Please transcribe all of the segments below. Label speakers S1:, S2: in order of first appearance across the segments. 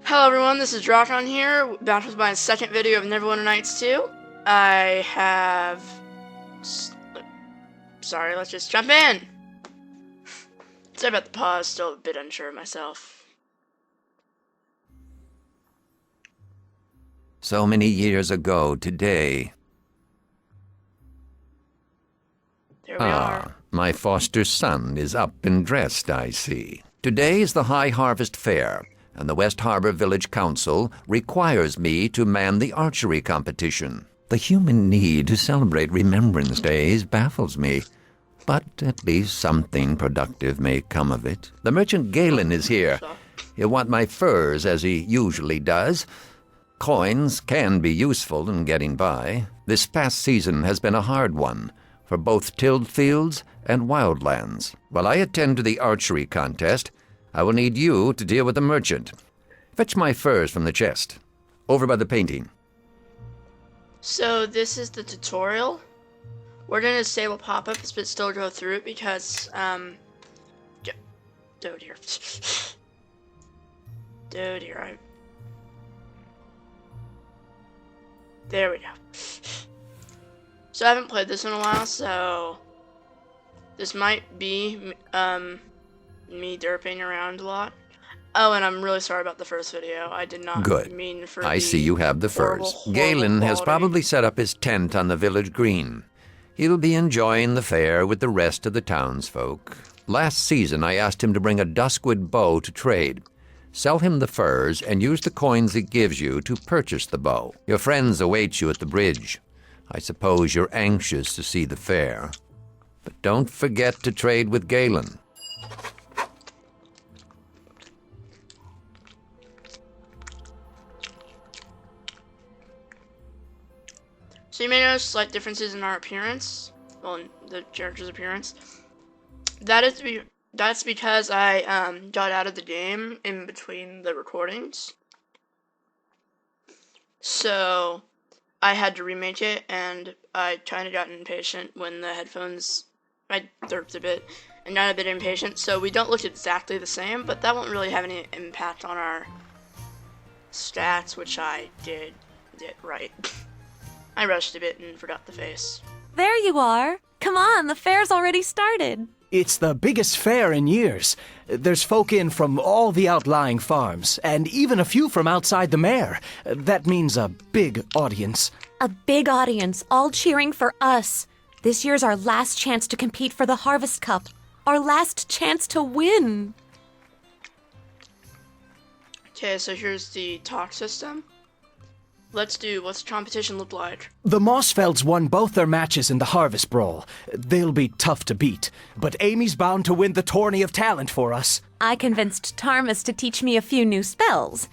S1: Hello everyone, this is Drawtron here, back with my second video of Neverwinter Nights 2. I have... Sorry, let's just jump in! Sorry about the pause, still a bit unsure of myself.
S2: So many years ago today.
S1: There we are.
S2: My foster son is up and dressed, I see. Today is the High Harvest Fair, and the West Harbor Village Council requires me to man the archery competition. The human need to celebrate Remembrance Days baffles me, but at least something productive may come of it. The merchant Galen is here. He'll want my furs, as he usually does. Coins can be useful in getting by. This past season has been a hard one for both tilled fields and wildlands. While I attend to the archery contest, I will need you to deal with the merchant. Fetch my furs from the chest, over by the painting.
S1: So this is the tutorial. We're gonna disable pop-ups, but still go through it because, oh dear. Oh dear, There we go. So I haven't played this in a while, so this might be me derping around a lot. Oh, and I'm really sorry about the first video. I did not mean for
S2: I see you have the furs. Galen has probably set up his tent on the village green. He'll be enjoying the fair with the rest of the townsfolk. Last season, I asked him to bring a duskwood bow to trade. Sell him the furs and use the coins it gives you to purchase the bow. Your friends await you at the bridge. I suppose you're anxious to see the fair. But don't forget to trade with Galen.
S1: So you may notice slight differences in our appearance. Well, in the character's appearance. That's because I got out of the game in between the recordings. So I had to remake it, and I kind of got impatient when the headphones, I derped a bit and got a bit impatient. So we don't look exactly the same, but that won't really have any impact on our stats, which I did right. I rushed a bit and forgot the face.
S3: There you are. Come on, the fair's already started.
S4: It's the biggest fair in years. There's folk in from all the outlying farms, and even a few from outside the mare. That means a big audience.
S3: A big audience, all cheering for us. This year's our last chance to compete for the Harvest Cup. Our last chance to win.
S1: Okay, so here's the talk system. What's the competition look like?
S4: The Mossfelds won both their matches in the Harvest Brawl. They'll be tough to beat, but Amy's bound to win the Tourney of Talent for us.
S3: I convinced Tarmus to teach me a few new spells.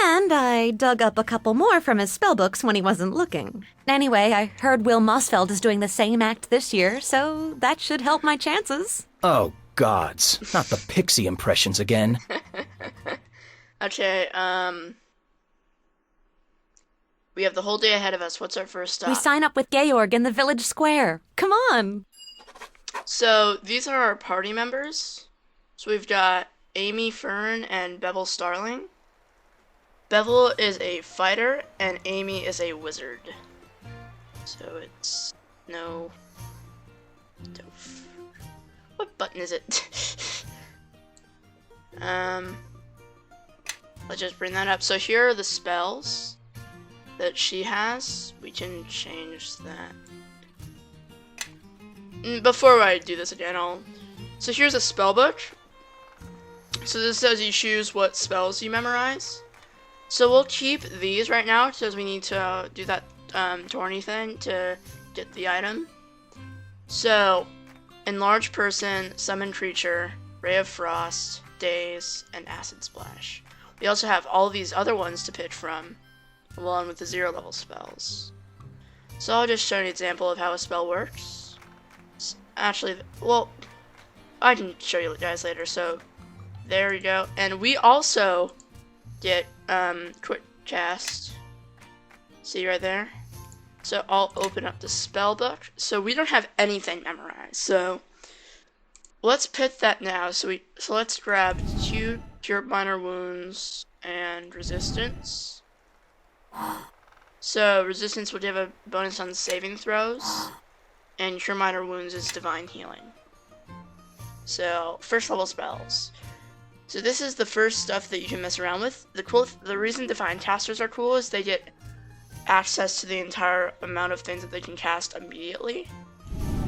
S3: And I dug up a couple more from his spellbooks when he wasn't looking. Anyway, I heard Will Mossfeld is doing the same act this year, so that should help my chances.
S4: Oh, gods. Not the pixie impressions again.
S1: Okay, we have the whole day ahead of us. What's our first stop?
S3: We sign up with Georg in the village square. Come on!
S1: So, these are our party members. So we've got Amy Fern and Bevel Starling. Bevel is a fighter, and Amy is a wizard. So it's no... What button is it? Let's just bring that up. So here are the spells that she has. We can change that. Before I do this again, so here's a spell book. So this says you choose what spells you memorize. So we'll keep these right now because we need to do that Tourney thing to get the item. So, Enlarge Person, Summon Creature, Ray of Frost, Daze, and Acid Splash. We also have all these other ones to pick from, along with the 0 level spells. So I'll just show you an example of how a spell works. Actually, well, I can show you guys later, so there we go. And we also get quick cast. See right there? So I'll open up the spell book. So we don't have anything memorized, so let's pit that now. So let's grab 2 Cure Minor Wounds and Resistance. So Resistance will give a bonus on saving throws, and Cure Minor Wounds is Divine Healing. So first level spells. So this is the first stuff that you can mess around with. The reason Divine Casters are cool is they get access to the entire amount of things that they can cast immediately.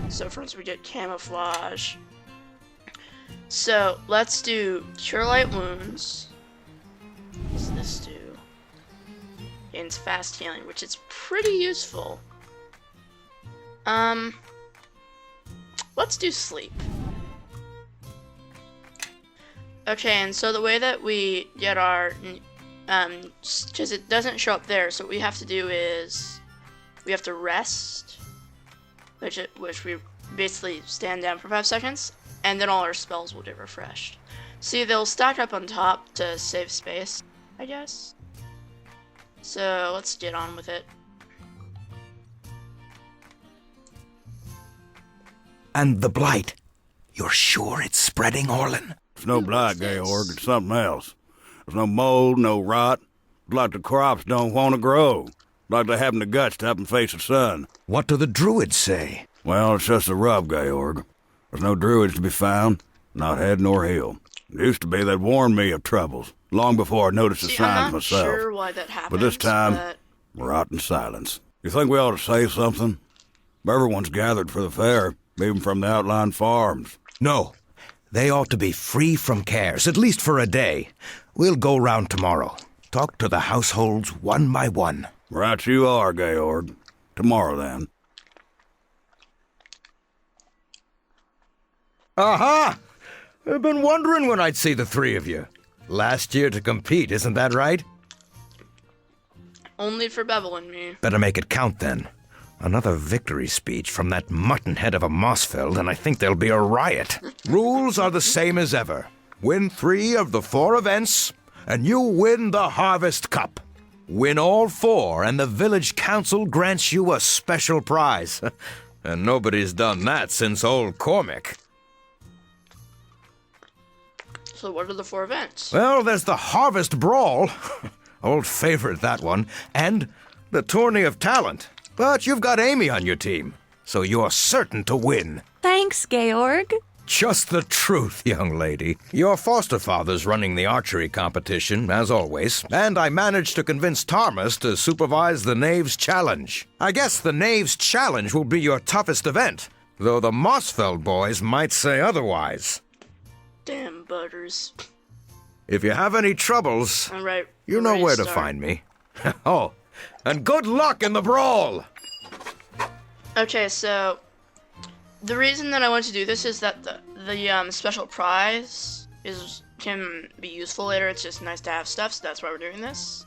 S1: So for instance, we get Camouflage. So let's do Cure Light Wounds. What does this do? Gains Fast Healing, which is pretty useful. Let's do Sleep. Okay, and so the way that we get our, because it doesn't show up there, so what we have to do is, we have to rest, which we basically stand down for 5 seconds, and then all our spells will get refreshed. See, they'll stack up on top to save space, I guess. So, let's get on with it.
S5: And the blight. You're sure it's spreading, Orlin?
S6: It's no blight, Georg. It's something else. There's no mold, no rot. It's like the crops don't want to grow. Like they haven't the guts to up and face the sun.
S5: What do the druids say?
S6: Well, it's just a rub, Georg. There's no druids to be found, not head nor heel. It used to be they'd warn me of troubles, long before I noticed the signs
S1: I'm not
S6: myself.
S1: sure why that happens,
S6: But this time,
S1: but
S6: rotten silence. You think we ought to say something? Everyone's gathered for the fair, even from the outlying farms.
S5: No. They ought to be free from cares, at least for a day. We'll go round tomorrow. Talk to the households one by one.
S6: Right you are, Georg. Tomorrow, then.
S5: Aha! I've been wondering when I'd see the 3 of you. Last year to compete, isn't that right?
S1: only for Bevel and me.
S5: Better make it count, then. Another victory speech from that muttonhead of a Mossfeld, and I think there'll be a riot. Rules are the same as ever. Win 3 of the 4 events, and you win the Harvest Cup. Win all 4, and the village council grants you a special prize. And nobody's done that since old Cormac.
S1: So what are the 4 events?
S5: Well, there's the Harvest Brawl. Old favorite, that one. And the Tourney of Talent. But you've got Amy on your team, so you're certain to win.
S3: Thanks, Georg.
S5: Just the truth, young lady. Your foster father's running the archery competition, as always, and I managed to convince Thomas to supervise the Knaves Challenge. I guess the Knaves Challenge will be your toughest event, though the Mossfeld boys might say otherwise.
S1: Damn butters.
S5: If you have any troubles,
S1: All right,
S5: you know where to find me. Oh, and good luck in the brawl!
S1: Okay, so the reason that I want to do this is that the special prize can be useful later. It's just nice to have stuff, so that's why we're doing this.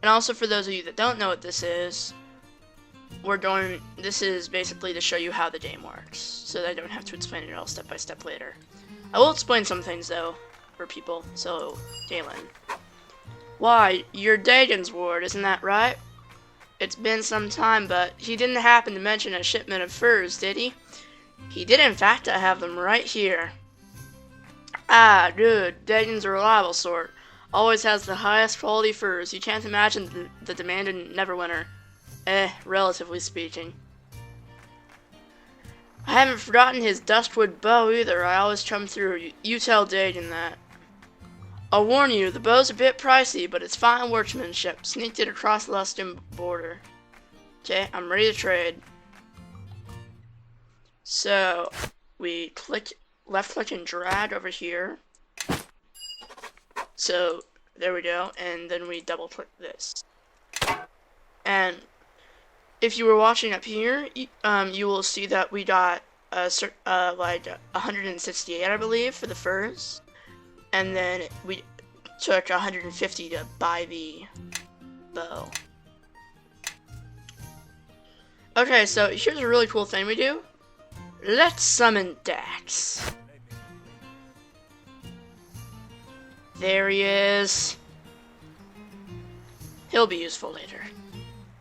S1: And also for those of you that don't know what this is, this is basically to show you how the game works, so that I don't have to explain it all step by step later. I will explain some things though for people. So, Galen. Why, you're Dagon's ward, isn't that right? It's been some time, but he didn't happen to mention a shipment of furs, did he? He did, in fact. I have them right here. Ah, good. Dagon's a reliable sort. Always has the highest quality furs. You can't imagine the demand in Neverwinter. Relatively speaking. I haven't forgotten his dustwood bow either. I always come through. You tell Dagon that. I'll warn you, the bow's a bit pricey, but it's fine workmanship. Sneaked it across the Lustin border. Okay, I'm ready to trade. So, we left click and drag over here. So, there we go, and then we double click this. And if you were watching up here, you will see that we got like 168, I believe, for the furs. And then we took 150 to buy the bow. Okay, so here's a really cool thing we do. Let's summon Dax. There he is. He'll be useful later.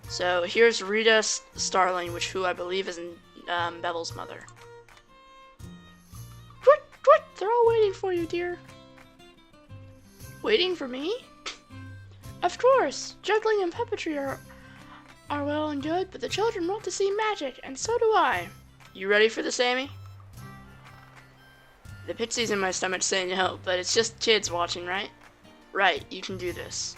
S1: So here's Rita Starling, who I believe is Bevel's mother. They're all waiting for you, dear. Waiting for me? Of course. Juggling and puppetry are well and good, but the children want to see magic, and so do I. You ready for this, Amy? The pitsy's in my stomach saying no, but it's just kids watching, right? Right, you can do this.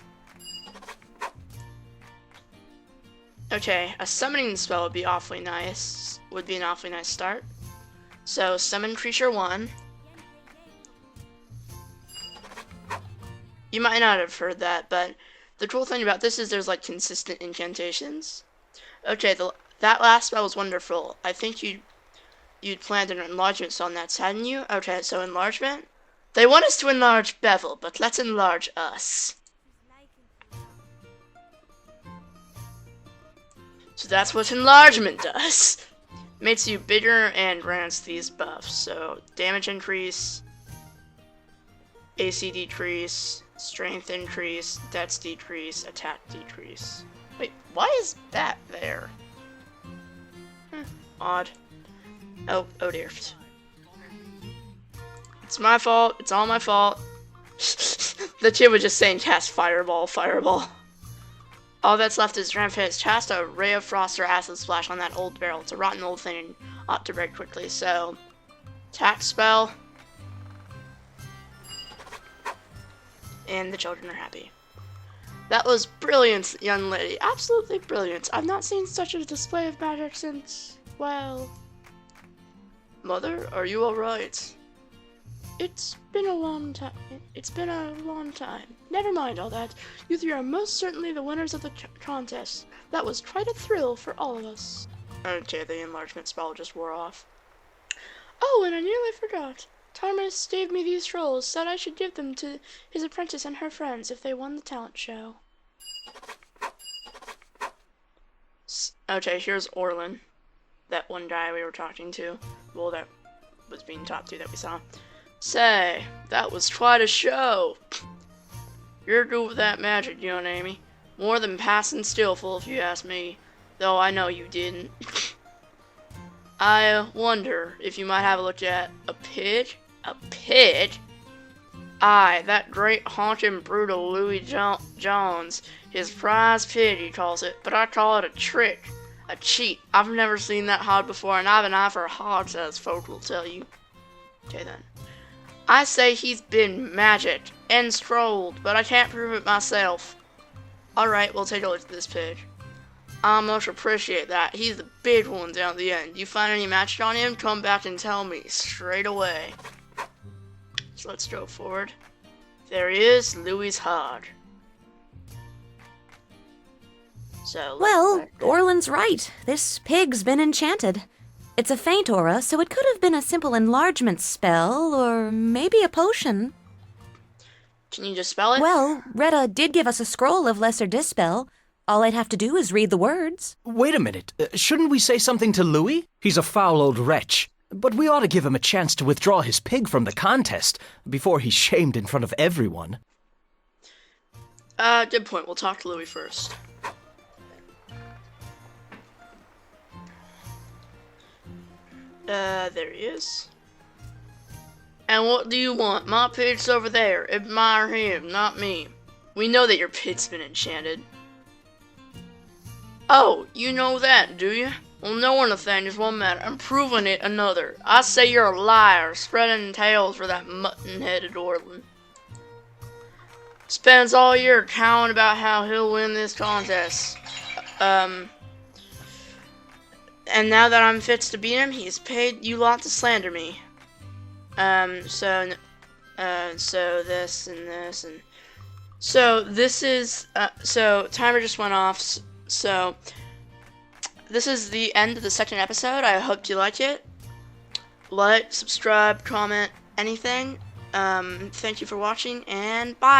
S1: Okay, a summoning spell would be awfully nice. Would be an awfully nice start. So, summon creature 1. You might not have heard that, but the cool thing about this is there's like consistent incantations. Okay, that last spell was wonderful. I think you'd planned an enlargement on that, hadn't you? Okay, so enlargement. They want us to enlarge Bevel, but let's enlarge us. So that's what enlargement does. Makes you bigger and grants these buffs. So damage increase, AC decrease, strength increase, dex decrease, attack decrease. Wait, why is that there? Odd. Oh dear. It's my fault. It's all my fault. The kid was just saying cast fireball, fireball. All that's left is Rampage. Cast a ray of frost or acid splash on that old barrel. It's a rotten old thing and ought to break quickly. So, attack spell. And the children are happy. That was brilliant, young lady. Absolutely brilliant. I've not seen such a display of magic since, well... Mother, are you alright? It's been a long time. Never mind all that. You three are most certainly the winners of the contest. That was quite a thrill for all of us. Okay, the enlargement spell just wore off. Oh, and I nearly forgot. Thomas gave me these scrolls, said I should give them to his apprentice and her friends if they won the talent show. Okay, here's Orlin. That one guy we were talking to. Well, that was being talked to that we saw. Say, that was quite a show. You're good with that magic, young Amy. More than passing skillful, if you ask me. Though I know you didn't. I wonder if you might have a look at a pig? A pig? Aye, that great honking brutal Louis Jones. His prize pig, he calls it. But I call it a trick. A cheat. I've never seen that hog before, and I've an eye for hogs, as folk will tell you. Okay then. I say he's been magicked and scrolled, but I can't prove it myself. Alright, we'll take a look at this pig. I much appreciate that. He's the big one down at the end. You find any magic on him, come back and tell me straight away. So let's go forward. There he is, Louis' hog. So
S3: Well, Orlin's right. This pig's been enchanted. It's a faint aura, so it could have been a simple enlargement spell, or maybe a potion.
S1: Can you just spell it?
S3: Well, Retta did give us a scroll of Lesser Dispel. All I'd have to do is read the words.
S4: Wait a minute. Shouldn't we say something to Louis? He's a foul old wretch. But we ought to give him a chance to withdraw his pig from the contest before he's shamed in front of everyone.
S1: Good point. We'll talk to Louis first. There he is. And what do you want? My pig's over there. Admire him, not me. We know that your pig's been enchanted. Oh, you know that, do you? Well, knowing a thing is one matter, and proving it another. I say you're a liar, spreading tales for that mutton-headed Orlin. Spends all year cowing about how he'll win this contest. And now that I'm fixed to beat him, he's paid you lot to slander me. So this and this and... So this is, so timer just went off, so this is the end of the second episode. I hope you like it. Like, subscribe, comment, anything. Thank you for watching, and bye!